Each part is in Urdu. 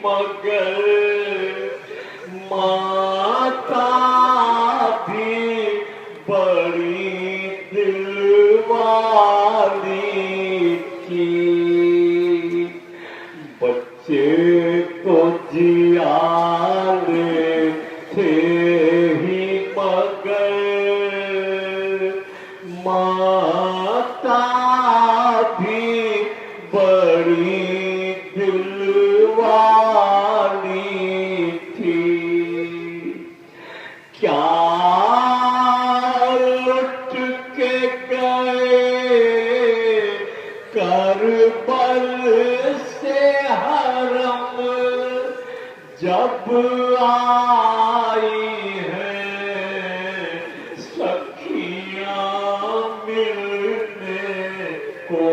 مگر ماتا بھی بڑی دل والی تھی، بچے تو جیالے تھے ہی مگر ماتا بھی بڑی دل والی تھی، کیا لٹ کے گئے کربل سے حرم، جب آئی ہیں سکھیاں ملنے کو،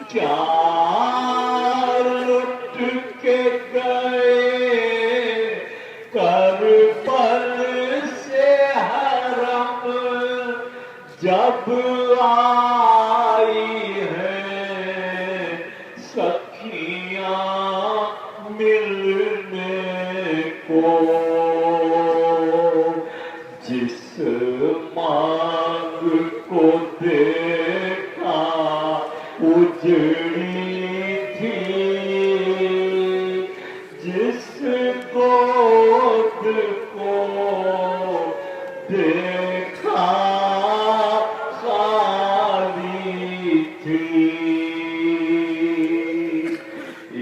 کیا لٹ کے گئے کربل سے حرم، جب آئی ہیں سکھیاں ملنے کو، جس مانگ کو دیکھا اجڑی تھی، جس گود کو دیکھا خالی تھی،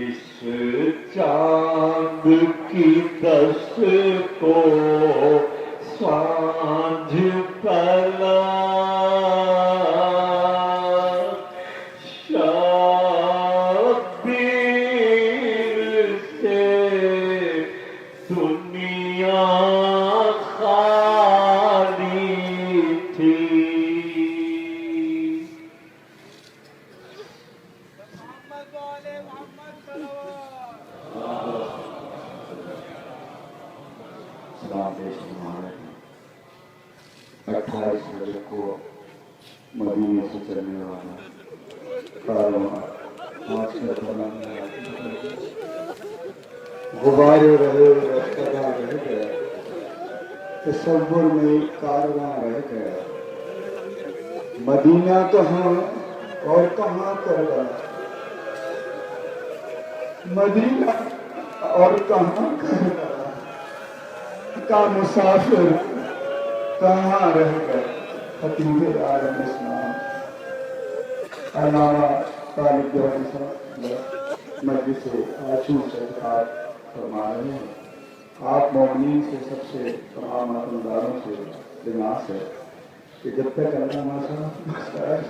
اس چاند کی دست کو سانجھ پلا شبیر سے دنیا خالی تھی۔ اٹھائیس رجب کو مدینے سے چلنے والا کارواں آج سے غبارے رہے رفتگاں رہ گیا، تصور میں ایک کارواں رہ گیا، مدینہ تو ہاں اور کہاں کربلا، مدینہ اور کہاں کربلا کا مسافر کہاں رہ گئے خطیب عالم اسلام علامہ طالب جوہری صاحب مجلس آشور سے خطاب فرما رہے ہیں۔ آپ مومنین سے سب سے تمام ایمانداروں سے درخواست ہے کہ جب تک علامہ صاحب مسائل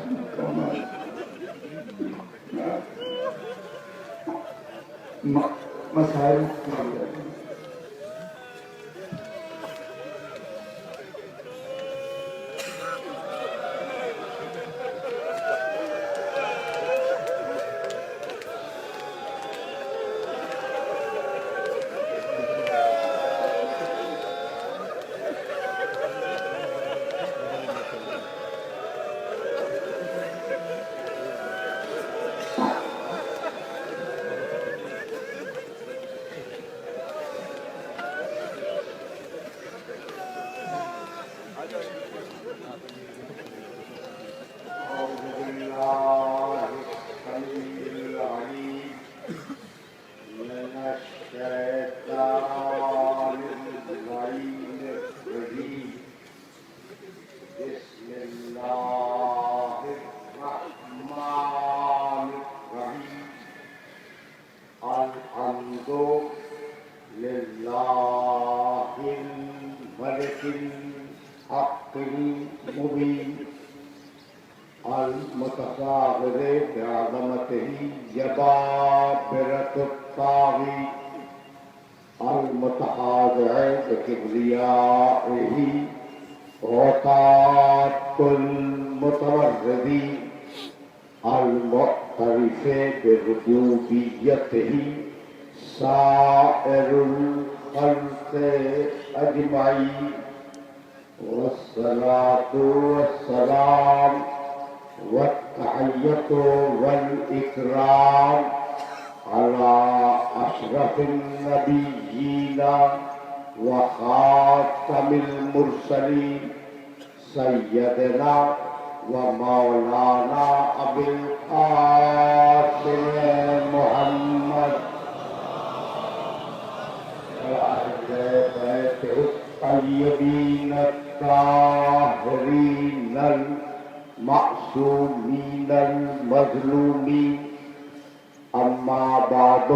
المتفاخر بعظمته جبابرة الطاغي المتخاضع بكبريائه عتاة المتورد المعترف بربوبيته سائر الخلق أجمعين والصلاة والسلام والتحية والإكرام على أشرف النبيين وخاتم المرسلين سيدنا ومولانا أبي القاسم محمد وأهل بيته الطيبين الطاهرين المعصومين المظلومين. أما بعد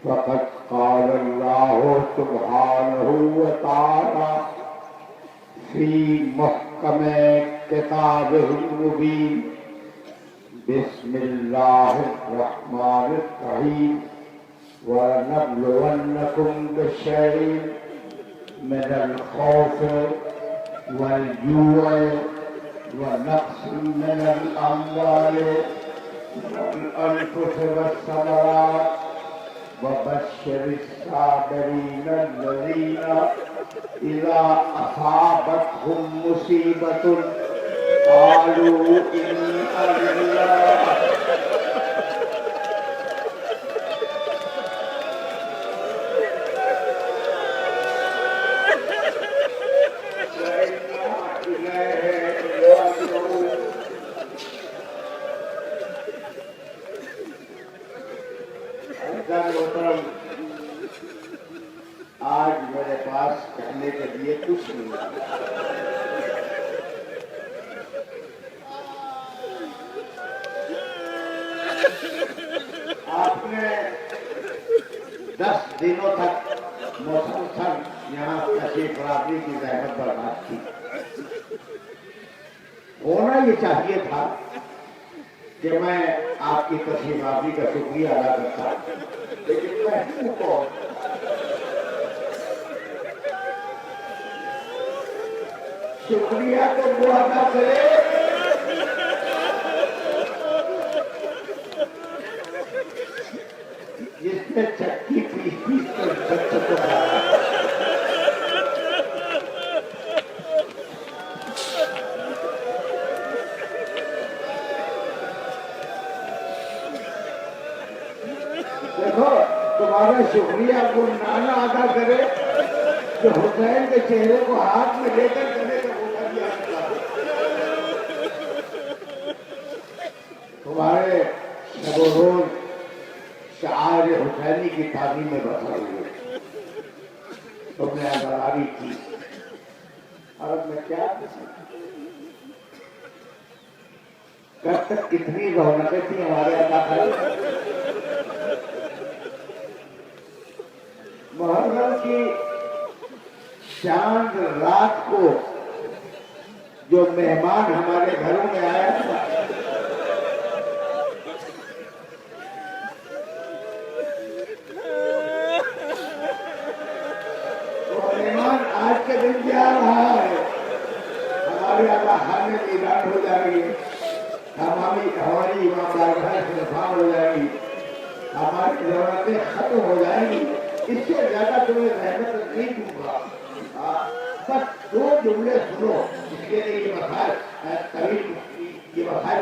فقد قال الله سبحانه وتعالى في محكم كتابه المبين. بسم الله الرحمن الرحيم. ولنبلونكم بشيء من الخوف والجوع ونقص من الأموال والأنفس والثمرات وبشر الصابرين الذين إذا أصابتهم مصيبة قالوا إنا لله آج میرے پاس کہنے کے لیے کچھ نہیں ہے. آپ نے 10 دنوں تک مسلسل یہاں تشریف آوری کی زحمت برداشت کی. ہونا یہ چاہیے تھا کہ میں آپ کی تشریف آوری کا شکریہ ادا کرتا، لیکن میں کو شکریہ تو وہ ادا کرے جس میں چکی پیس پیس کر بچوں کو کھایا. دیکھو تمہارا شکریہ وہ نانا ادا کرے جو حسین کے چہرے کو ہاتھ میں لے کر کرے گا. تمہارے شب و روز شعار حسینی کی تعلیم میں بسا ہوئے تم نے ازراری کی. اور میں کیا کب تک کتنی رونقیں تھیں ہمارے اداکار. محرم کی چاند رات کو جو مہمان ہمارے گھروں میں آیا تھا وہ مہمان آج کے دن بھی آ رہا ہے. ہمارے آقا خانے کی رات ہو جائے گی، ہماری ایماندار سے رفاع ہو جائے گی، ہماری ضرورتیں ختم ہو جائیں گی. اس سے زیادہ تمہیں رحمت نہیں دوں گا. بس 2 جملے سنو. اس کے لیے یہ مسائل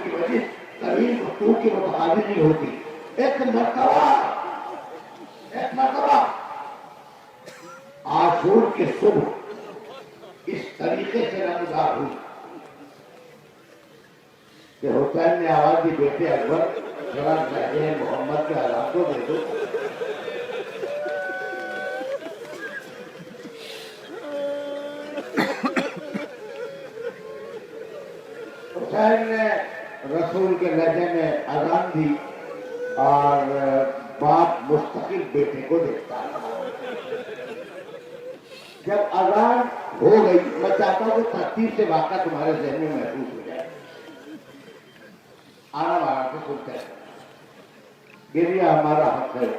کی وجہ طویل گفتگو کی متقاضی نہیں ہوتی. ایک مرتبہ عاشور کے صبح اس طریقے سے نمودار ہوئی کہ حسین نے آواز دی، بیٹے اکبر ذرا لہجے محمد کے حالات کو دے دو. حسین نے رسول کے لہجے میں اذان دی اور باپ مستقل بیٹے کو دیکھتا. جب اذان ہو گئی میں چاہتا ہوں کہ ترتیب سے واقعہ تمہارے ذہن میں محسوس ہو جائے. آرام آرام سے سنتے ہیں. گریہ ہمارا حق ہے،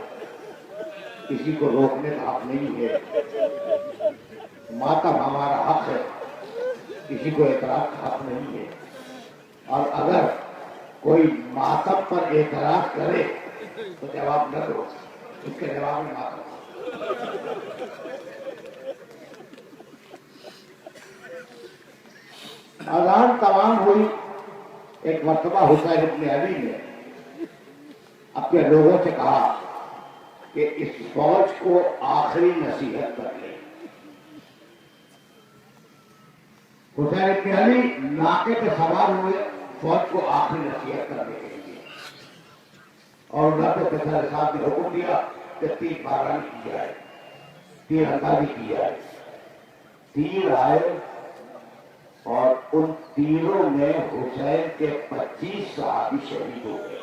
کسی کو روکنے کا حق نہیں ہے. ماتم ہمارا حق ہے، کسی کو اعتراض کا حق نہیں ہے. اور اگر کوئی ماتم پر اعتراض کرے تو جواب نہ دو، اس کے جواب میں ماتم. اذان تمام ہوئی. ایک مرتبہ حسین ابن علی نے اپنے لوگوں سے کہا کہ اس فوج کو آخری نصیحت کر لیں. حسین ابن علی ناکے پہ سوار ہوئے فوج کو آخری نصیحت کرنے کے لیے، اور اللہ کے پیغمبر صاحب نے حکم دیا کہ تیر بارانی کی جائے، تیر اندازی کی جائے. تیر آئے اور ان تیروں میں حسین کے 25 صحابی شہید ہو گئے.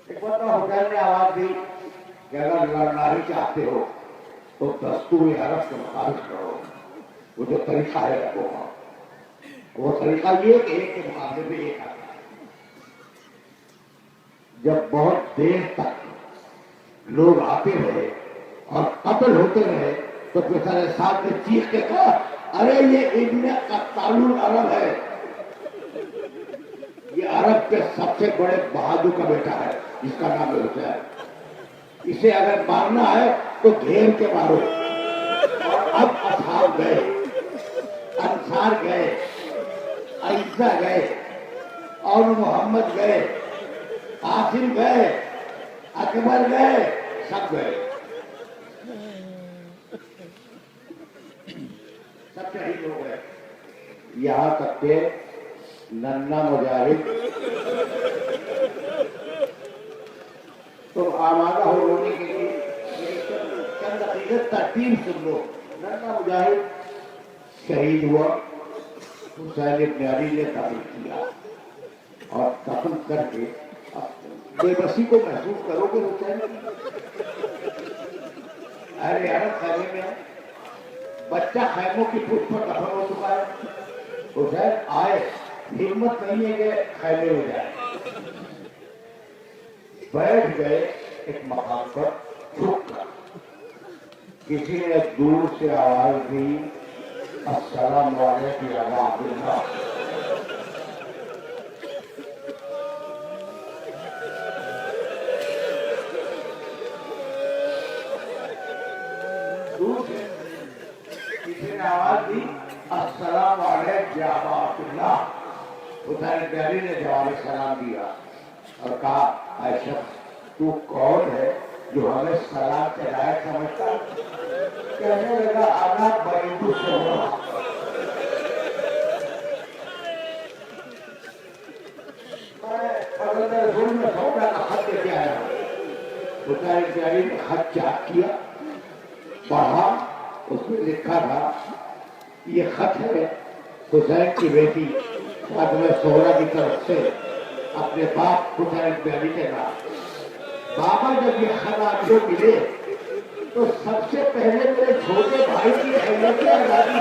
ایک بار حسین نے آواز دی کہ اگر لڑنا ہی چاہتے ہو تو دستور عرب کے مطابق کرو. وہ جو طریقہ ہے رکھو گا، وہ طریقہ یہ کہ ایک کے مقابلے میں ایک آتا ہے. جب بہت دیر تک لوگ آتے رہے اور قتل ہوتے رہے تو پھر صاحب نے چیخ کے کہا ارے یہ ابن قتال العرب ہے، یہ عرب کے سب سے بڑے بہادر کا بیٹا ہے جس کا نام حسین. اسے اگر مارنا ہے تو گھیر کے مارو. اور اب اصحاب گئے، انصار گئے، عیسیٰ گئے، اور محمد گئے، قاسم گئے، اکبر گئے، سب گئے، سب شہید ہو گئے. یہاں تک کہ ننھا مجاہد تم آمادہ ہو رونے کے لیے چند عقیدت ترتیب سن لو. ننھا مجاہد شہید ہوا، حسین ابن علی نے دفن کیا، اور دفن کر کے بے بسی کو محسوس کرو گے. حسین ارے عرب خیمے میں بچہ خیموں کی پشت پر دفن ہو چکا ہے. حسین آئے، ہمت نہیں ہے کہ خیمے میں جائے، بیٹھ گئے ایک مقام پر چھپ کر. کسی نے دور سے آواز دی السلام علیکم یا عبداللہ. دور سے کسی نے آواز دی السلام علیکم یا عبداللہ. حسین ابن علی نے جواب سلام دیا اور کہا اے شخص تو کون ہے جو ہمیں سلام کے لائق سمجھتا ہے؟ کہنے لگا آنا بریدو سے ہو رہا. میں حضرت رسول میں سودا کا خط دے کے آیا ہوں. حسین ابن علی نے خط چاک کیا، پڑھا، اس میں لکھا تھا یہ خط ہے حسین کی بیٹی فاطمہ زہرا کی طرف سے اپنے باپ حسین ابن علی کے نام. بابا جب یہ خط آپ کو ملے تو سب سے پہلے میرے چھوٹے بھائی کی خیریت کی آزادی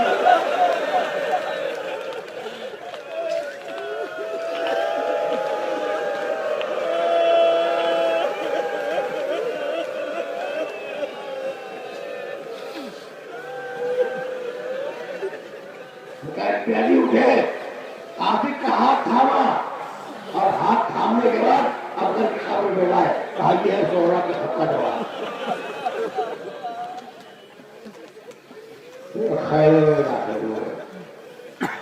پیاری اٹھے، عاصق کا ہاتھ تھاما، اور ہاتھ تھامنے کے بعد افضل کی خبر ملا ہے، کہا یہ ہے زہرا کے خط کا جواب. خیر میں داخل ہوئے،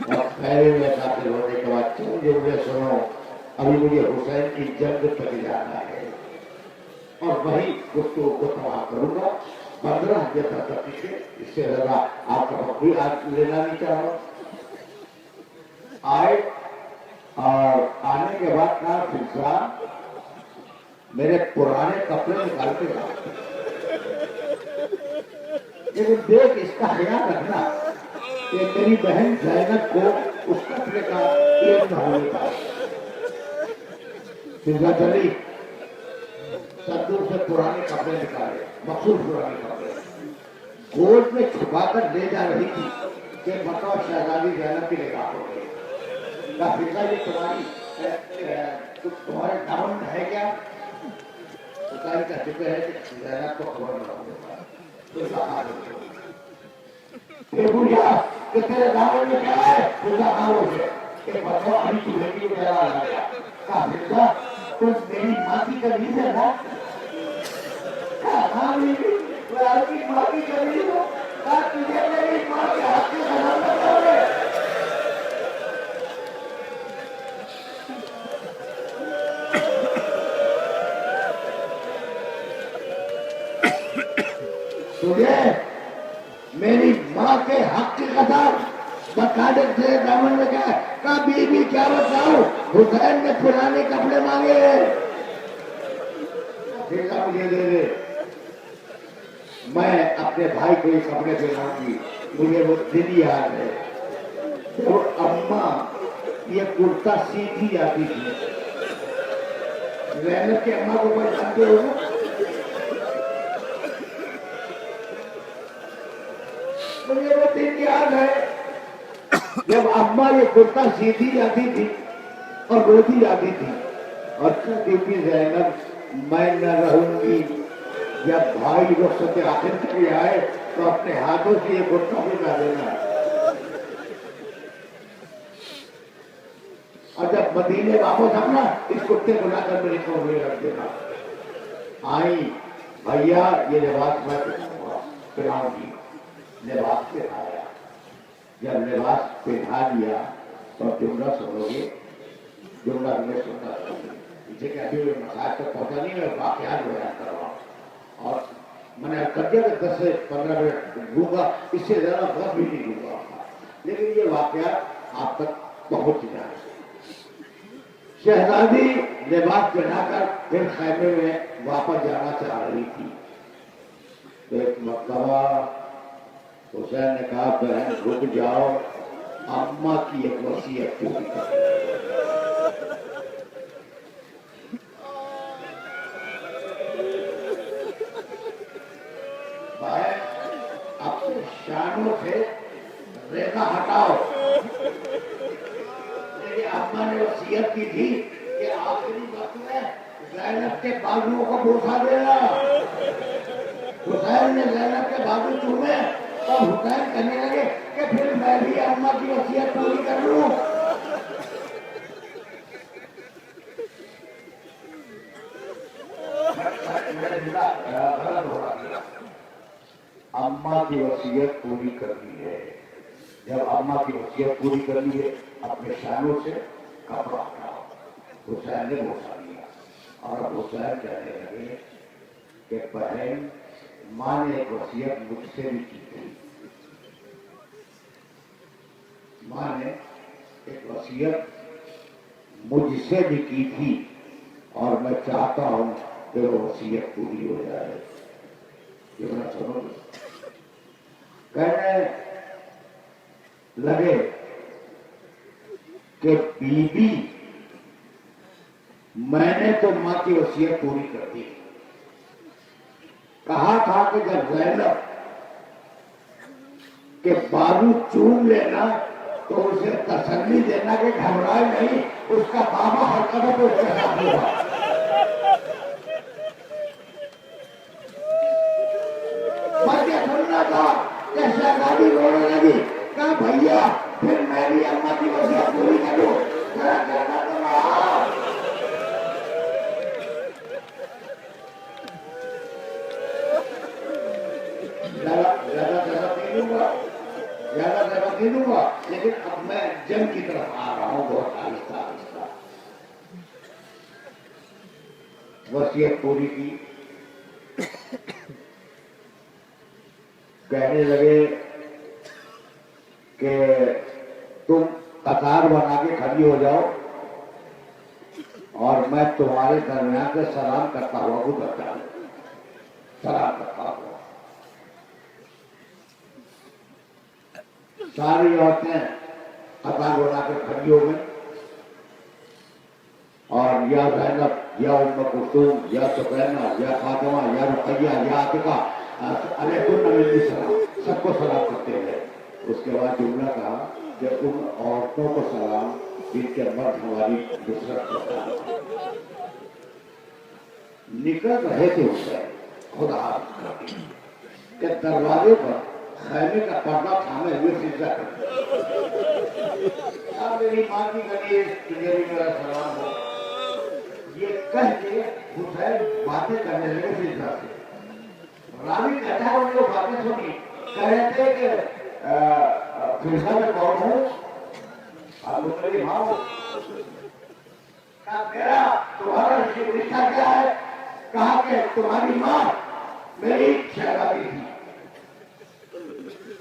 اور خیر میں داخل ہونے کے بعد چند جملے سنو. ابھی مجھے حسین کی جنگ تک جانا ہے اور وہی گفتگو کو تباہ کروں گا. 15 دقیقے اس سے زیادہ آپ کا وقت بھی آج لینا نہیں چاہ رہا. آئے اور آنے کے بعد کہا فضا میرے پرانے کپڑے نکال کے لاؤ، لیکن دیکھ اس کا خیال رکھنا کہ میری بہن زینب کو اس کپڑے کا ایک نہ ہونے کا. فضا چلی، صندوق سے پرانے کپڑے نکالے، مخصوص پرانے کپڑے گود میں چھپا کر لے جا رہی تھی کہ بتاؤ شہزادی زینب کی نکاح ہو گئی. فضا یہ تمہارے دامن میں ہے کیا؟ حسین کا ذکر ہے کہ زینب کو خبر نہ ہوگا. پھر پوچھا کہ تیرے دامن میں کیا ہے؟ فضا خاموش ہے کہ بتاؤ ابھی کی بیٹی کو پیدا آ گیا. کہا فضا تم میری ماں کی قریب ہے نا؟ کہا ہاں بیوی میں آپ کی ماں کی قریب ہوں. کہا تجھے میری ماں کے ہاتھ سے بنانا پڑے. تجھے میری ماں کے حق کی قسم بقاعدے سے دامن میں کہا بیوی کیا بتاؤ حسین نے پرانے کپڑے مانگے مجھے دے دے میں اپنے بھائی کو یہ کپڑے پہناؤں گی مجھے وہ دن یاد ہے جب اماں یہ کرتا سیدھی جاتی تھی زینب کے اماں کو کوئی جانتے ہو مجھے وہ دن یاد ہے جب اماں یہ کرتا سیدھی جاتی تھی اور روتی جاتی تھی اور کیونکہ زینب میں نہ رہوں گی جب بھائی رخصت آخر کے لیے آئے تو اپنے ہاتھوں سے یہ کرتا بھی نہ دینا اور جب مدینے واپس آنا اس کتے کو لا کر میرے کمرے میں رکھ دینا آئی بھیا یہ لباس میں پہناؤں گی لباس پہنایا جب لباس پہنا دیا تو جملہ سنو گے جملہ میں سننا پیچھے کہ ابھی مساج تک پہنچا نہیں میں واقعات بیان کر رہا ہوں اور میں نے کر دیا کہ 10 سے 15 منٹ لوں گا اس سے زیادہ وقت بھی نہیں لوں گا لیکن یہ واقعات آپ تک پہنچ جائے شہزادی لباس پہنا کر پھر خیمے میں واپس جانا چاہ رہی تھی تو ایک مرتبہ حسین نے کہا بہن رک جاؤ اماں کی ایک وصیت پوری کر اپنے شانوں سے ریخا ہٹاؤ میری اماں نے وصیت کی تھی کہ آخری وقت میں زینب کے بازوؤں کو بوسا دینا حسین نے زینب کے بازو چومے اور حسین کہنے لگے کہ پھر میں بھی اماں کی وصیت پوری کر لوں اماں کی وصیت پوری کرنی ہے جب اماں کی وصیت پوری کرنی ہے اپنے شانوں سے کپڑا ہٹاؤ حسین نے بوسا دیا اور اب حسین کہنے لگے کہ بہن ماں نے ایک وصیت مجھ سے بھی کی تھی ماں نے ایک وصیت مجھ سے بھی کی تھی اور میں چاہتا ہوں کہ وہ وصیت پوری ہو جائے یہ میں سمجھ کہنے لگے کہ بی بی میں نے تو ماں کی وصیت پوری کر دی کہا تھا کہ جب زینب کہ بازو چوم لینا تو اسے تسلی دینا کہ گھبرائے نہیں اس کا بابا ہر قدم پہ اس کے ساتھ ہوگا مجھے سننا تھا کہ شہزادی رونے لگی کہا بھیا پھر میں بھی اماں کی وصیت پوری کروں ذرا کہنا تو رہا زیادہ نہیں دوں گا لیکن اب میں جنگ کی طرف آ رہا ہوں بہت آہستہ آہستہ وصیت پوری کی کہنے لگے کہ تم قطار بنا کے کھڑی ہو جاؤ اور میں تمہارے درمیان سے سلام کرتا ہوا گزرتا ہوں سلام کرتا ہوا ساری عورتیں قطار بنا کے کھڑی ہو گئی اور یا زینب یا ام کلثوم یا سکینہ یا فاطمہ یا رقیہ یا عاتقہ علیکم السلام سب کو سلام کرتے ہیں اس کے بعد جملہ کہا کہ ان عورتوں کو سلام جن کے مرد ہماری نصرت کرتا ہے نکل رہے تھے اس سے خدا حافظ کر کے کہ دروازے پر خیمے کا پردہ تھامے ہوئے سجدہ کرتے میری ماں کی گلی تجھے بھی میرا سلام ہو یہ کہہ کے حسین باتیں کرنے لگے سجدہ سے راوی کہتا ہے انہوں نے باتیں سنی کہہ رہے تھے کہ فرشتہ میں کون ہوں آپ میری ماں ہو کہا تمہارا رشتہ کیا ہے کہا کہ تمہاری ماں میری شہزادی تھی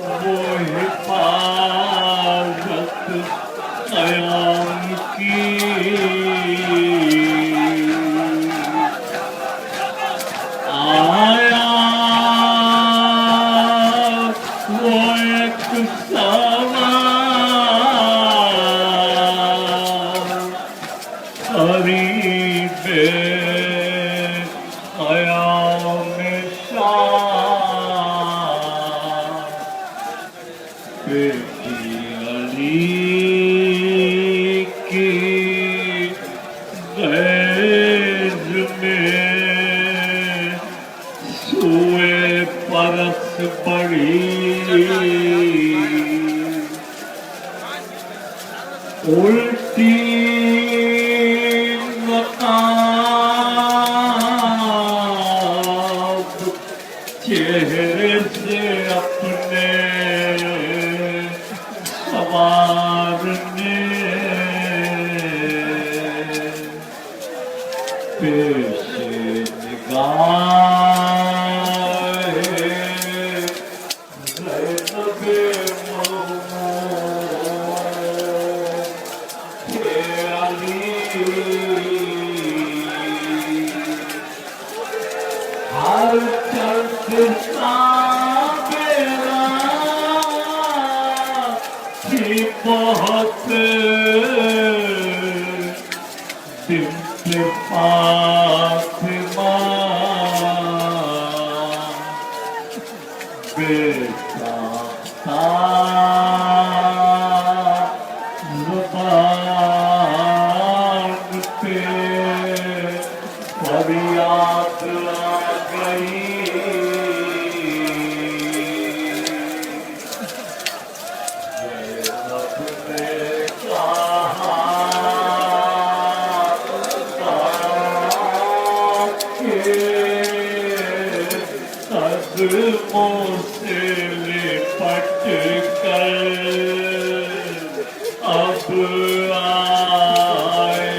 وہ حفاظت قیام کی آیا وہ ایک سوار قریب قیام شاہ بیٹی علی کی غیظ میں سوئے پرس پڑی الٹی نقاب چہرے سے اپنے سوارنے پیش نگاہ زینب مومن کے علی ہر چرت سابرہ کی بہت بنت فاطمہ بیٹا زبان پہ فریاد آ گئی قدموں سے لپٹ کر اب آئے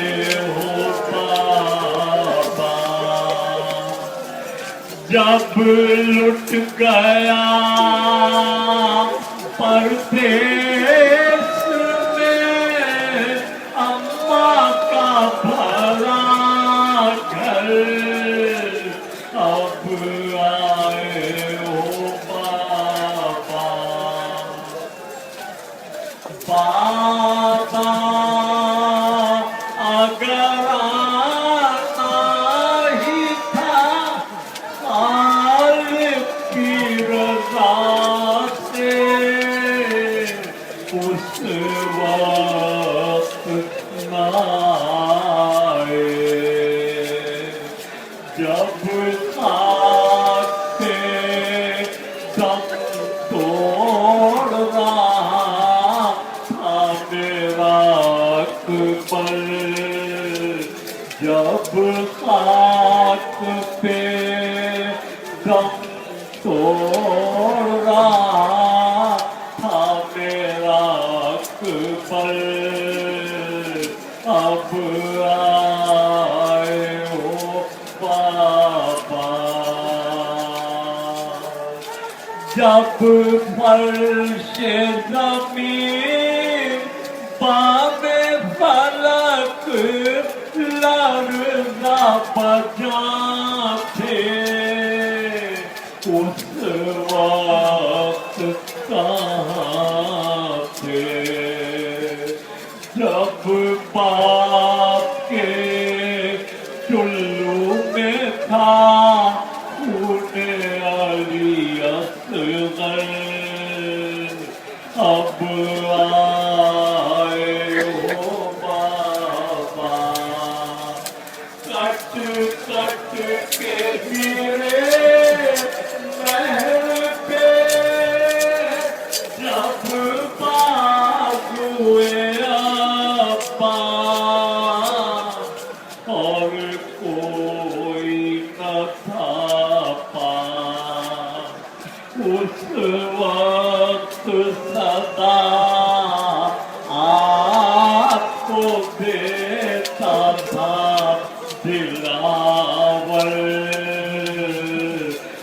ہو بابا جب لٹ گیا پردیس میں اماں کا بھرا گھر اب آئے ہو بابا بابا اگر آنا ہی تھا خالق کی رضا سے اس وقت نہ آئے جب خاک سے دم توڑ رہا تھا میرا اکبر جب خاک پہ دم توڑ رہا تھا میرا اکبر اب آئے ہو بابا جب فرش زمین بام فلک لرزا بجا تھے اس وقت کہاں تھے جب باپ کے چلو میں تھا خون علی اصغر اب آئے ہو بابا کٹ کٹ کے گرے مہر پہ جب بازوئے ابا اور کوئی نہ تھا پاس اس وقت صدا آپ کو دیتا تھا دلاور